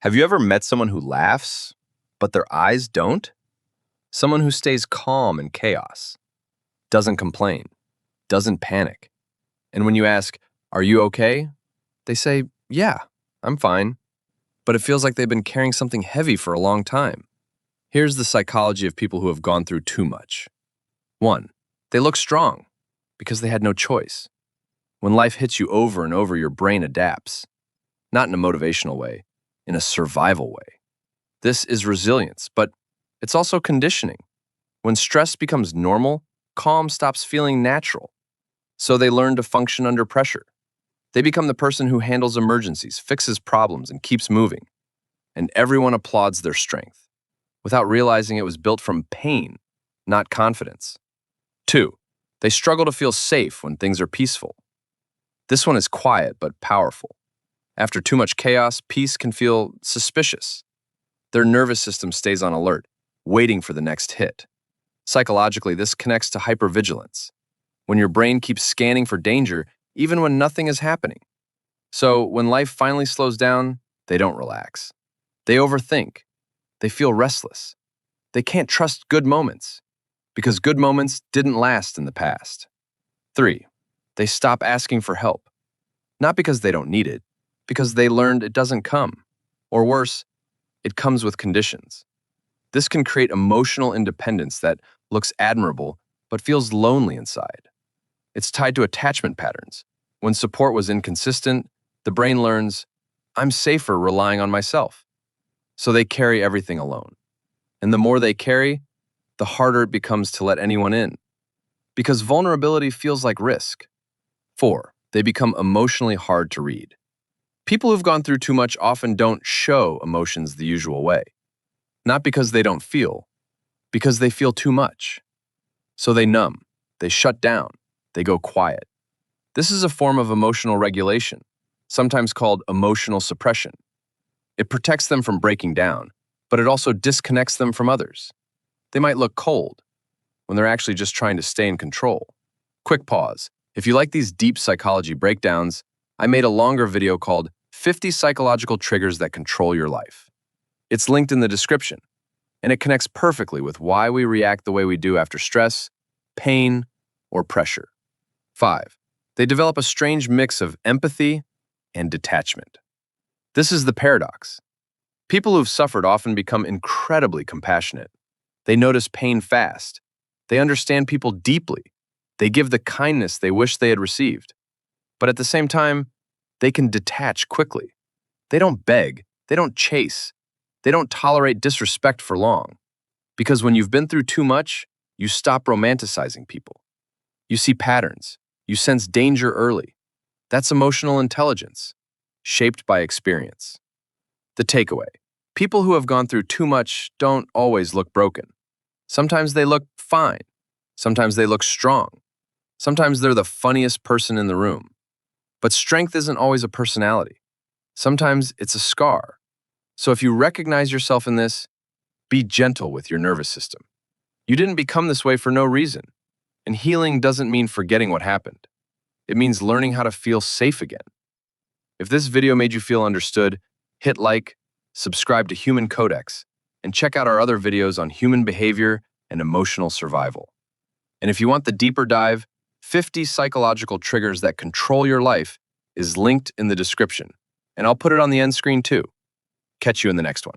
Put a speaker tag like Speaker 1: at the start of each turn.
Speaker 1: Have you ever met someone who laughs, but their eyes don't? Someone who stays calm in chaos, doesn't complain, doesn't panic. And when you ask, "Are you okay?" they say, "Yeah, I'm fine." But it feels like they've been carrying something heavy for a long time. Here's the psychology of people who have gone through too much. 1. They look strong because they had no choice. When life hits you over and over, your brain adapts. Not in a motivational way, in a survival way. This is resilience, but it's also conditioning. When stress becomes normal, calm stops feeling natural. So they learn to function under pressure. They become the person who handles emergencies, fixes problems, and keeps moving. And everyone applauds their strength, without realizing it was built from pain, not confidence. 2. They struggle to feel safe when things are peaceful. This one is quiet but powerful. After too much chaos, peace can feel suspicious. Their nervous system stays on alert, waiting for the next hit. Psychologically, this connects to hypervigilance, when your brain keeps scanning for danger even when nothing is happening. So when life finally slows down, they don't relax. They overthink. They feel restless. They can't trust good moments, because good moments didn't last in the past. 3. They stop asking for help, not because they don't need it, because they learned it doesn't come. Or worse, it comes with conditions. This can create emotional independence that looks admirable but feels lonely inside. It's tied to attachment patterns. When support was inconsistent, the brain learns, "I'm safer relying on myself." So they carry everything alone. And the more they carry, the harder it becomes to let anyone in, because vulnerability feels like risk. 4. They become emotionally hard to read. People who've gone through too much often don't show emotions the usual way. Not because they don't feel, because they feel too much. So they numb, they shut down, they go quiet. This is a form of emotional regulation, sometimes called emotional suppression. It protects them from breaking down, but it also disconnects them from others. They might look cold when they're actually just trying to stay in control. Quick pause. If you like these deep psychology breakdowns, I made a longer video called 50 Psychological Triggers That Control Your Life. It's linked in the description, and it connects perfectly with why we react the way we do after stress, pain, or pressure. 5. They develop a strange mix of empathy and detachment. This is the paradox. People who've suffered often become incredibly compassionate. They notice pain fast. They understand people deeply. They give the kindness they wish they had received. But at the same time, they can detach quickly. They don't beg. They don't chase. They don't tolerate disrespect for long. Because when you've been through too much, you stop romanticizing people. You see patterns. You sense danger early. That's emotional intelligence, shaped by experience. The takeaway: people who have gone through too much don't always look broken. Sometimes they look fine. Sometimes they look strong. Sometimes they're the funniest person in the room. But strength isn't always a personality. Sometimes it's a scar. So if you recognize yourself in this, be gentle with your nervous system. You didn't become this way for no reason. And healing doesn't mean forgetting what happened. It means learning how to feel safe again. If this video made you feel understood, hit like, subscribe to Human Codex, and check out our other videos on human behavior and emotional survival. And if you want the deeper dive, 50 Psychological Triggers That Control Your Life is linked in the description. And I'll put it on the end screen too. Catch you in the next one.